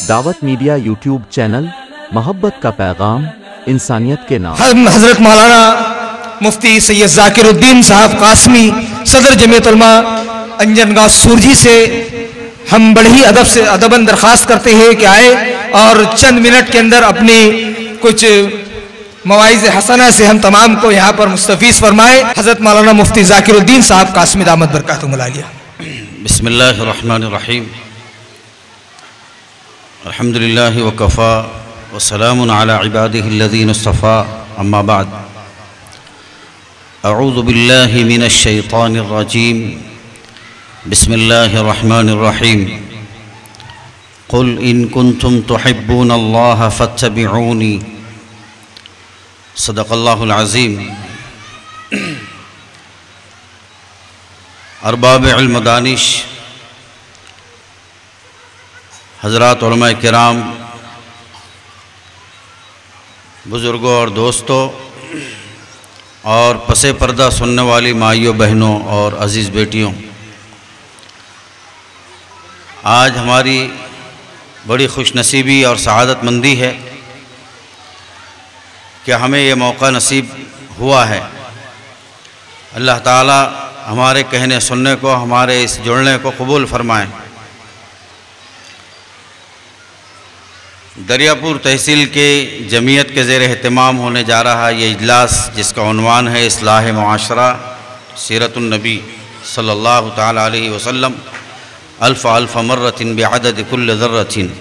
दावत media YouTube channel, मोहब्बत का पैगाम, इंसानियत के नाम। हजरत मौलाना मुफ्ती सैयद ज़ाकिरुद्दीन साहब कासमी सदर जमीयत उलमा अंजनगांव सुरजी से हम बड़े ही अदब से अदबन दरख्वास्त करते हैं कि आए और चंद मिनट के अंदर अपनी कुछ मवाइज़ हसना से हम तमाम को यहाँ पर मुस्तफ़ीज़ फरमाए। हजरत मौलाना मुफ्ती ज़ाकिरुद्दीन साहब कासमी दामत बरकातुहुम आलिया। बिस्मिल्लाहिर रहमानिर रहीम। अल्हम्दुलिल्लाहि व कफ़ा व सलामुन अला इबादिहिल्लज़ीना इस्तफ़ा, अम्मा बाद। अऊज़ु बिल्लाहि मिनश शैतानिर रजीम। बिस्मिल्लाहिर रहमानिर रहीम। कुल इन कुंतुम तुहिब्बूनल्लाह फत्तबिऊनी। सदक़ल्लाहुल अज़ीम। अरबाब इल्म दानिश, हज़रात उलमा किराम, बुज़ुर्गों और दोस्तों और पसे पर्दा सुनने वाली माइयों बहनों और अज़ीज़ बेटियों, आज हमारी बड़ी खुशनसीबी और सआदतमंदी है कि हमें ये मौका नसीब हुआ है। अल्लाह ताला हमारे कहने सुनने को, हमारे इस जुड़ने को कबूल फरमाएं। दरियापुर तहसील के जमीयत के ज़ेर एहतमाम होने जा रहा ये इजलास, जिसका उन्वान है इस्लाह मुआशरा सीरतुन नबी सल्लल्लाहु ताला अलैहि वसल्लम अल्फ़ अल्फ़ मर्रतिन बिअदद कुल्ल ज़र्रतिन,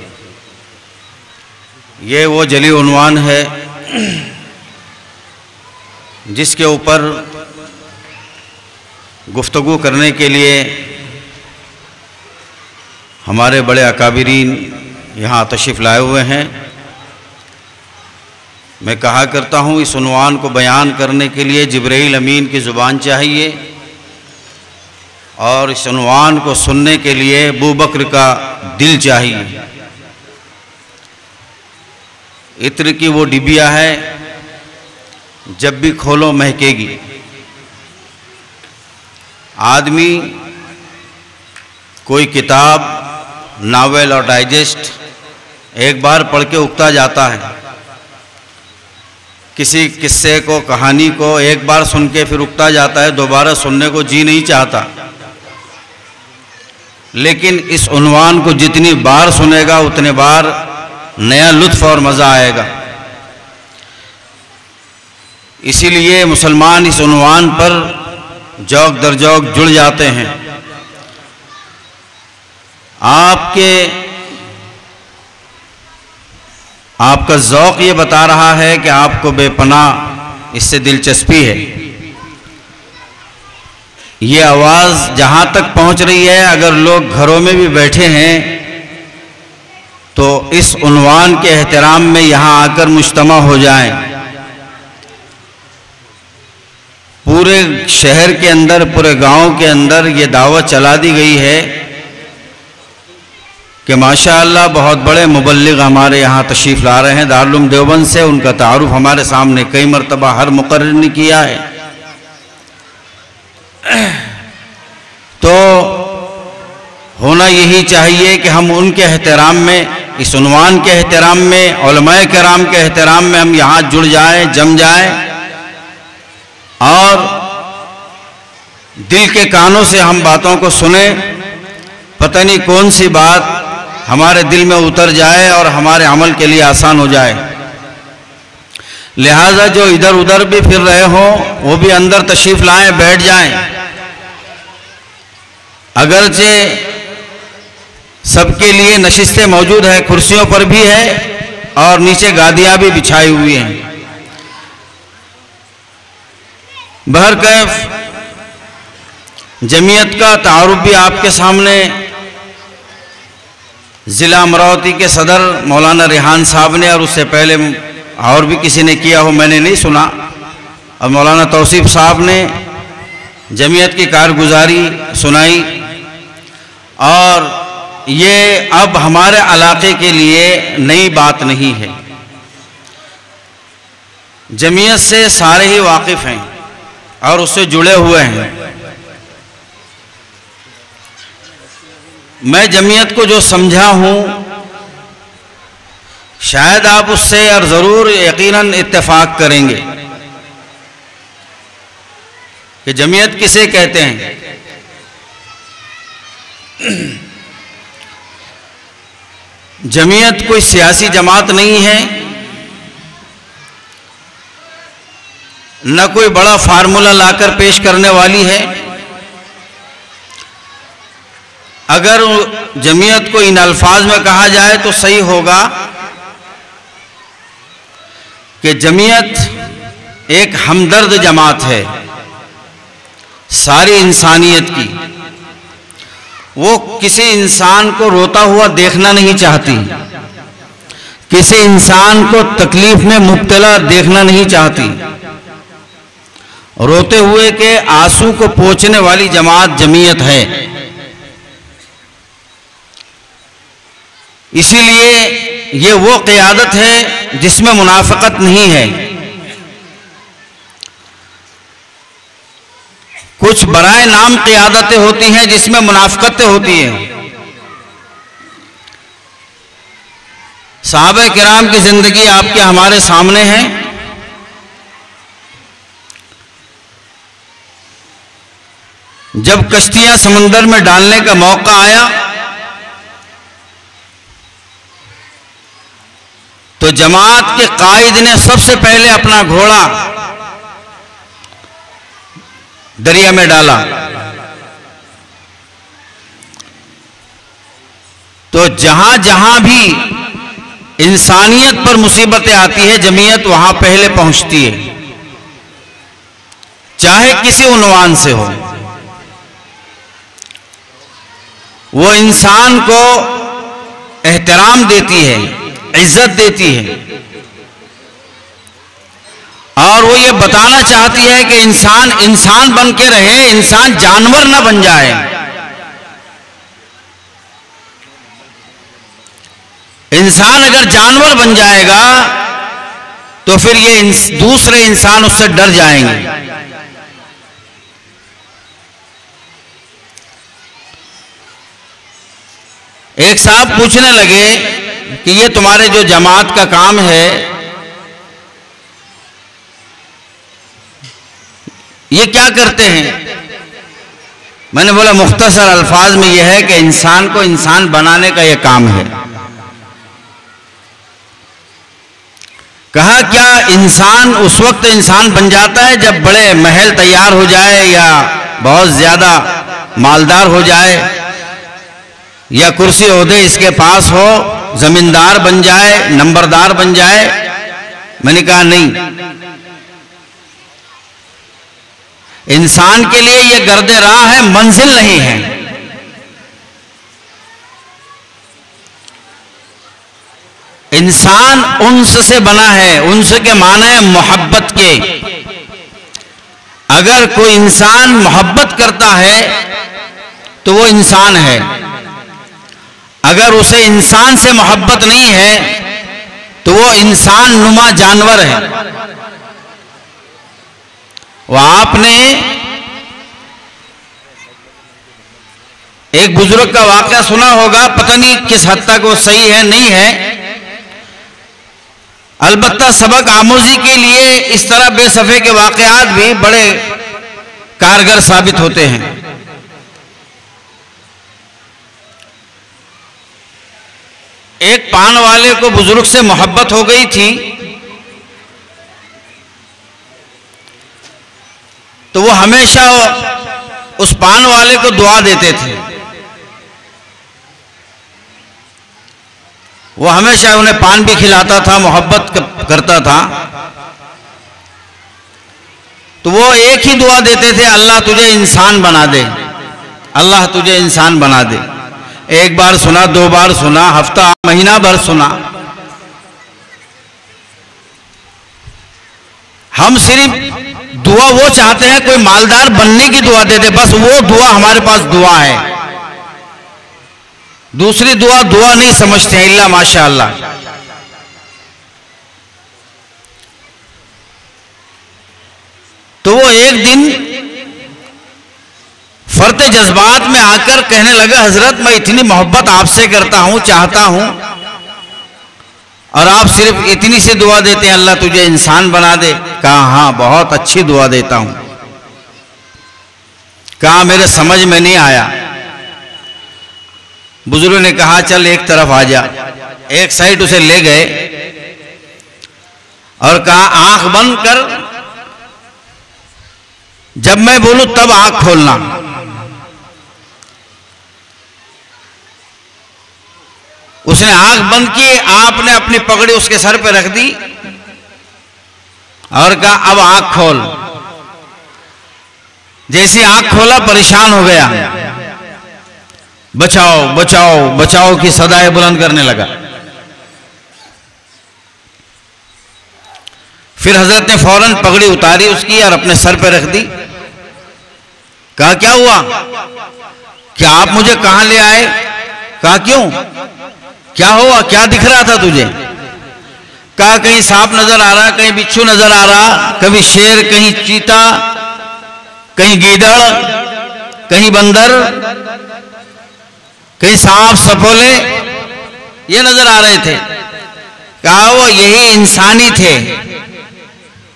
ये वो जली उन्वान है जिसके ऊपर गुफ्तगू करने के लिए हमारे बड़े अकाबिरीन यहाँ तशरीफ़ लाए हुए हैं। मैं कहा करता हूँ, इस उन्वान को बयान करने के लिए जिब्रील अमीन की ज़ुबान चाहिए और इस उन्वान को सुनने के लिए अबू बकर का दिल चाहिए। इत्र की वो डिबिया है, जब भी खोलो महकेगी। आदमी कोई किताब, नावल और डाइजेस्ट एक बार पढ़ के उगता जाता है। किसी किस्से को, कहानी को एक बार सुन के फिर उगता जाता है, दोबारा सुनने को जी नहीं चाहता। लेकिन इस उन्वान को जितनी बार सुनेगा उतने बार नया लुत्फ़ और मज़ा आएगा। इसीलिए मुसलमान इस उन्वान पर जौक दर जौक जुड़ जाते हैं। आपका ज़ौक़ ये बता रहा है कि आपको बेपनाह इससे दिलचस्पी है। ये आवाज़ जहाँ तक पहुँच रही है, अगर लोग घरों में भी बैठे हैं तो इस उन्वान के एहतराम में यहाँ आकर मुज्तमा हो जाएं। पूरे शहर के अंदर, पूरे गांव के अंदर ये दावत चला दी गई है कि माशाअल्लाह बहुत बड़े मुबल्लिग हमारे यहाँ तशरीफ़ ला रहे हैं दारुल उलूम देवबंद से। उनका तारुफ हमारे सामने कई मरतबा हर मुकर्रिर ने किया है। तो होना यही चाहिए कि हम उनके एहतराम में, इस उन्वान के एहतराम में, उलमाए किराम के एहतराम में हम यहाँ जुड़ जाएं, जम जाएं और दिल के कानों से हम बातों को सुने। पता नहीं कौन सी बात हमारे दिल में उतर जाए और हमारे अमल के लिए आसान हो जाए। लिहाजा जो इधर उधर भी फिर रहे हों वो भी अंदर तशरीफ़ लाएं, बैठ जाएं। अगरचे सबके लिए नशिस्तें मौजूद है, कुर्सियों पर भी है और नीचे गादियां भी बिछाई हुई हैं। बहरकैफ जमीयत का तारुफ भी आपके सामने ज़िला अमरावती के सदर मौलाना रेहान साहब ने, और उससे पहले और भी किसी ने किया हो, मैंने नहीं सुना। और मौलाना तौसीफ साहब ने जमीयत की कारगुजारी सुनाई। और ये अब हमारे इलाके के लिए नई बात नहीं है। जमीयत से सारे ही वाकिफ़ हैं और उससे जुड़े हुए हैं। मैं जमीयत को जो समझा हूँ शायद आप उससे और ज़रूर यकीनन इत्तेफाक करेंगे कि जमीयत किसे कहते हैं। जमीयत कोई सियासी जमात नहीं है, न कोई बड़ा फार्मूला लाकर पेश करने वाली है। अगर जमीयत को इन अल्फाज में कहा जाए तो सही होगा कि जमीयत एक हमदर्द जमात है सारी इंसानियत की। वो किसी इंसान को रोता हुआ देखना नहीं चाहती, किसी इंसान को तकलीफ में मुब्तला देखना नहीं चाहती। रोते हुए के आंसू को पोंछने वाली जमात जमीयत है। इसीलिए ये वो क़ियादत है जिसमें मुनाफ़िक़त नहीं है। कुछ बराए नाम क़ियादतें होती हैं जिसमें मुनाफ़िक़तें होती हैं। सहाबा किराम की ज़िंदगी आपके हमारे सामने है। जब कश्तियां समंदर में डालने का मौका आया तो जमात के कायद ने सबसे पहले अपना घोड़ा दरिया में डाला। तो जहां जहां भी इंसानियत पर मुसीबतें आती है जमीयत वहां पहले पहुंचती है, चाहे किसी उन्वान से हो। वो इंसान को एहतराम देती है, इज्जत देती है, और वो ये बताना चाहती है कि इंसान इंसान बन के रहे, इंसान जानवर ना बन जाए। इंसान अगर जानवर बन जाएगा तो फिर ये दूसरे इंसान उससे डर जाएंगे। एक साहब पूछने लगे कि ये तुम्हारे जो जमात का काम है ये क्या करते हैं? मैंने बोला मुख्तसर अल्फाज में यह है कि इंसान को इंसान बनाने का यह काम है। कहा क्या इंसान उस वक्त इंसान बन जाता है जब बड़े महल तैयार हो जाए या बहुत ज्यादा मालदार हो जाए या कुर्सी ओहदे इसके पास हो, जमींदार बन जाए, नंबरदार बन जाए? मैंने कहा नहीं, इंसान के लिए यह गर्दे राह है, मंजिल नहीं है। इंसान उन्स से बना है, उन्स के माने है मोहब्बत के। अगर कोई इंसान मोहब्बत करता है तो वो इंसान है। अगर उसे इंसान से मोहब्बत नहीं है तो वो इंसान नुमा जानवर है। वो आपने एक बुजुर्ग का वाकया सुना होगा, पता नहीं किस हद तक वो सही है नहीं है, अलबत्ता सबक आमूजी के लिए इस तरह बेसफ़े के वाकयात भी बड़े कारगर साबित होते हैं। एक पान वाले को बुजुर्ग से मोहब्बत हो गई थी, तो वो हमेशा उस पान वाले को दुआ देते थे। वो हमेशा उन्हें पान भी खिलाता था, मोहब्बत करता था। तो वो एक ही दुआ देते थे, अल्लाह तुझे इंसान बना दे, अल्लाह तुझे इंसान बना दे। एक बार सुना, दो बार सुना, हफ्ता महीना भर सुना। हम सिर्फ दुआ वो चाहते हैं, कोई मालदार बनने की दुआ दे दे, बस वो दुआ हमारे पास दुआ है। दूसरी दुआ दुआ नहीं समझते हैं, इल्ला माशाअल्लाह। तो वो एक दिन फर्ते जज्बात में आकर कहने लगा, हजरत मैं इतनी मोहब्बत आपसे करता हूं, चाहता हूं, और आप सिर्फ इतनी से दुआ देते हैं अल्लाह तुझे इंसान बना दे। कहा हाँ बहुत अच्छी दुआ देता हूं। कहा मेरे समझ में नहीं आया। बुजुर्ग ने कहा चल एक तरफ आ जा। एक साइड उसे ले गए और कहा आंख बंद कर, जब मैं बोलूं तब आंख खोलना। उसने आंख बंद की, आपने अपनी पगड़ी उसके सर पे रख दी और कहा अब आंख खोल। जैसी आंख खोला परेशान हो गया, बचाओ बचाओ बचाओ की सदाएं बुलंद करने लगा। फिर हजरत ने फौरन पगड़ी उतारी उसकी और अपने सर पे रख दी। कहा क्या हुआ, क्या आप मुझे कहां ले आए? कहा क्यों, क्या हुआ, क्या दिख रहा था तुझे? कहा कहीं सांप नजर आ रहा, कहीं बिच्छू नजर आ रहा, कभी शेर, कहीं चीता, कहीं गीदड़, कहीं बंदर, कहीं सांप सपोले, ये नजर आ रहे थे। कहा वो यही इंसानी थे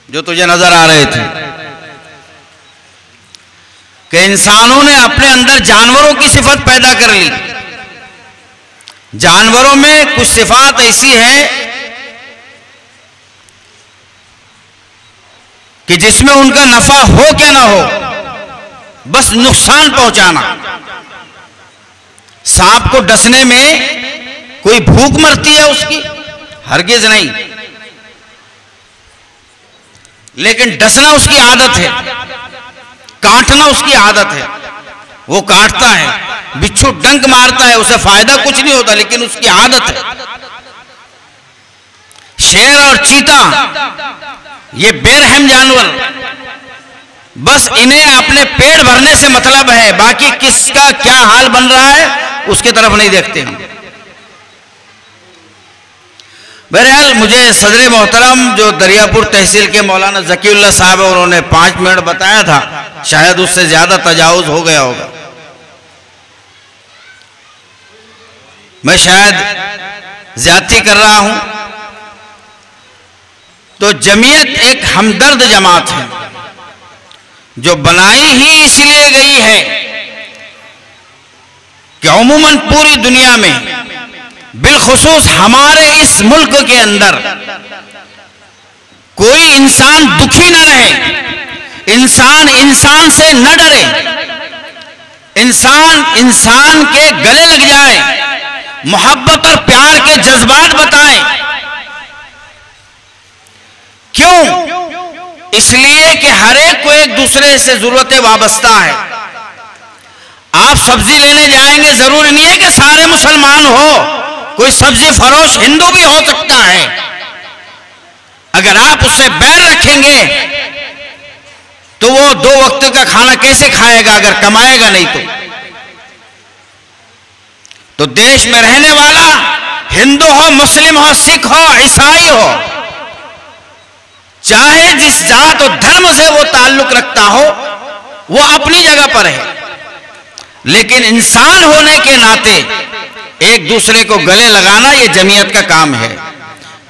जो तुझे नजर आ रहे थे। कि इंसानों ने अपने अंदर जानवरों की सिफत पैदा कर ली। जानवरों में कुछ सिफात ऐसी है कि जिसमें उनका नफा हो क्या ना हो, बस नुकसान पहुंचाना। सांप को डसने में कोई भूख मरती है उसकी? हरगिज नहीं, लेकिन डसना उसकी आदत है, काटना उसकी आदत है, वो काटता है। बिच्छू डंक मारता है, उसे फायदा कुछ नहीं होता, लेकिन उसकी आदत है। शेर और चीता ये बेरहम जानवर, बस इन्हें अपने पेट भरने से मतलब है, बाकी किसका क्या हाल बन रहा है उसके तरफ नहीं देखते हम। बहरहाल मुझे सदर मोहतरम जो दरियापुर तहसील के मौलाना ज़कीउल्लाह साहब है, उन्होंने 5 मिनट बताया था, शायद उससे ज्यादा तजावुज हो गया होगा। मैं शायद ज्यादती कर रहा हूं। तो जमीयत एक हमदर्द जमात है जो बनाई ही इसलिए गई है कि अमूमन पूरी दुनिया में, बिलखुसूस हमारे इस मुल्क के अंदर कोई इंसान दुखी न रहे, इंसान इंसान से न डरे, इंसान इंसान के गले लग जाए, मोहब्बत और प्यार के जज्बात बताएं। क्यों? इसलिए कि हर एक को एक दूसरे से जरूरतें वाबस्ता है। आप सब्जी लेने जाएंगे, जरूरी नहीं है कि सारे मुसलमान हो, कोई सब्जी फरोश हिंदू भी हो सकता है। अगर आप उससे बैर रखेंगे तो वो 2 वक्त का खाना कैसे खाएगा अगर कमाएगा नहीं तो देश में रहने वाला हिंदू हो, मुस्लिम हो, सिख हो, ईसाई हो, चाहे जिस जात और धर्म से वो ताल्लुक रखता हो, वो अपनी जगह पर है, लेकिन इंसान होने के नाते एक दूसरे को गले लगाना ये जमीयत का काम है।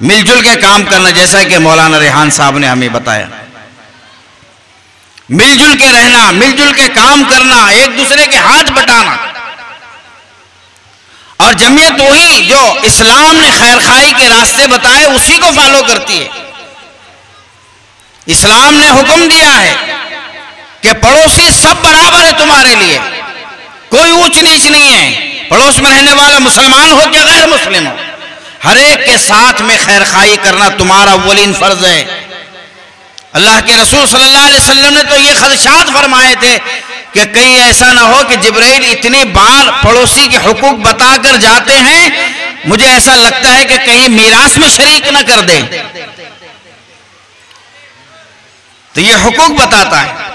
मिलजुल के काम करना, जैसा कि मौलाना रेहान साहब ने हमें बताया, मिलजुल के रहना, मिलजुल के काम करना, एक दूसरे के हाथ बटाना। और जमीयत वही जो इस्लाम ने खैरखाई के रास्ते बताए उसी को फॉलो करती है। इस्लाम ने हुक्म दिया है कि पड़ोसी सब बराबर है तुम्हारे लिए, कोई ऊंच नीच नहीं है। पड़ोस में रहने वाला मुसलमान हो या गैर मुस्लिम हो, हर एक के साथ में खैरखाई करना तुम्हारा अव्वलीन फर्ज है। अल्लाह के रसूल सल्लल्लाहु अलैहि वसल्लम ने तो ये खदशात फरमाए थे कि कहीं ऐसा ना हो कि जिब्राइल इतनी बार पड़ोसी के हुकूक बताकर जाते हैं, मुझे ऐसा लगता है कि कहीं मीरास में शरीक ना कर दे। तो ये हुकूक बताता है।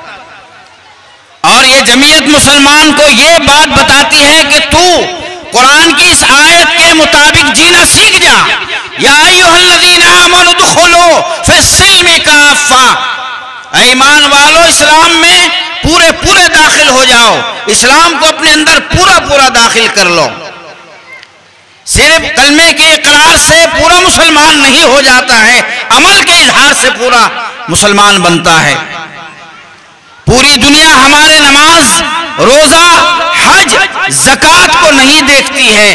और ये जमीयत मुसलमान को ये बात बताती है कि तू कुरान की इस आयत के मुताबिक जीना सीख जा। या अय्युहल्लज़ीना आमनू दुखुलू फिस्सिल्मि काफ़ा, ईमान वालो इस्लाम में पूरे पूरे दाखिल हो जाओ, इस्लाम को अपने अंदर पूरा पूरा दाखिल कर लो। सिर्फ कलमे के इकरार से पूरा मुसलमान नहीं हो जाता है, अमल के इजहार से पूरा मुसलमान बनता है। पूरी दुनिया हमारे नमाज, रोजा, हज, ज़कात को नहीं देखती है।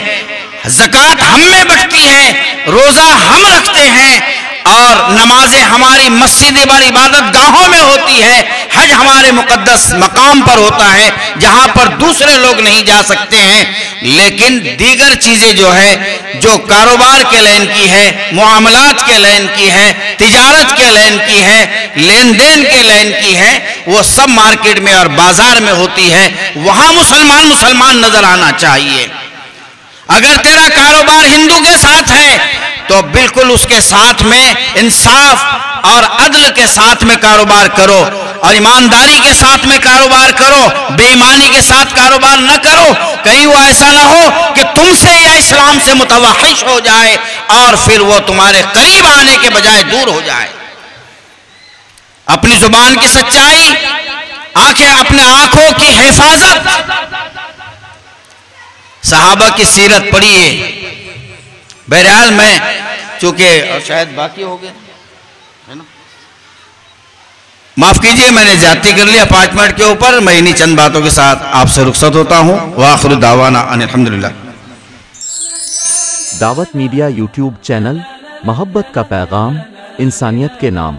ज़कात हम में बटती है, रोजा हम रखते हैं और नमाजें हमारी मस्जिद और इबादत गाहों में होती है। हज हमारे मुकद्दस मकाम पर होता है जहां पर दूसरे लोग नहीं जा सकते हैं। लेकिन दीगर चीजें जो है, जो कारोबार के लाइन की है, मुआमलात के लाइन की है, तिजारत के लाइन की है, लेन देन के लाइन की है, वो सब मार्केट में और बाजार में होती है। वहां मुसलमान नजर आना चाहिए। अगर तेरा कारोबार हिंदू के साथ है तो बिल्कुल उसके साथ में इंसाफ और अदल के साथ में कारोबार करो और ईमानदारी के साथ में कारोबार करो, बेईमानी के साथ कारोबार न करो। कहीं वो ऐसा ना हो कि तुमसे या इस्लाम से मुतवहिश हो जाए और फिर वो तुम्हारे करीब आने के बजाय दूर हो जाए। अपनी जुबान की सच्चाई, अपने आंखों की हिफाजत, सहाबा की सीरत पढ़िए। बहरहाल मैं चूंकि शायद बाकी हो गया है ना, माफ कीजिए, मैंने ज्यादती कर लिया 5 मिनट के ऊपर। मैं इन्हीं चंद बातों के साथ आपसे रुखसत होता हूं। वाखिर दावाना अल्हम्दुलिल्लाह। दावत मीडिया यूट्यूब चैनल, मोहब्बत का पैगाम, इंसानियत के नाम।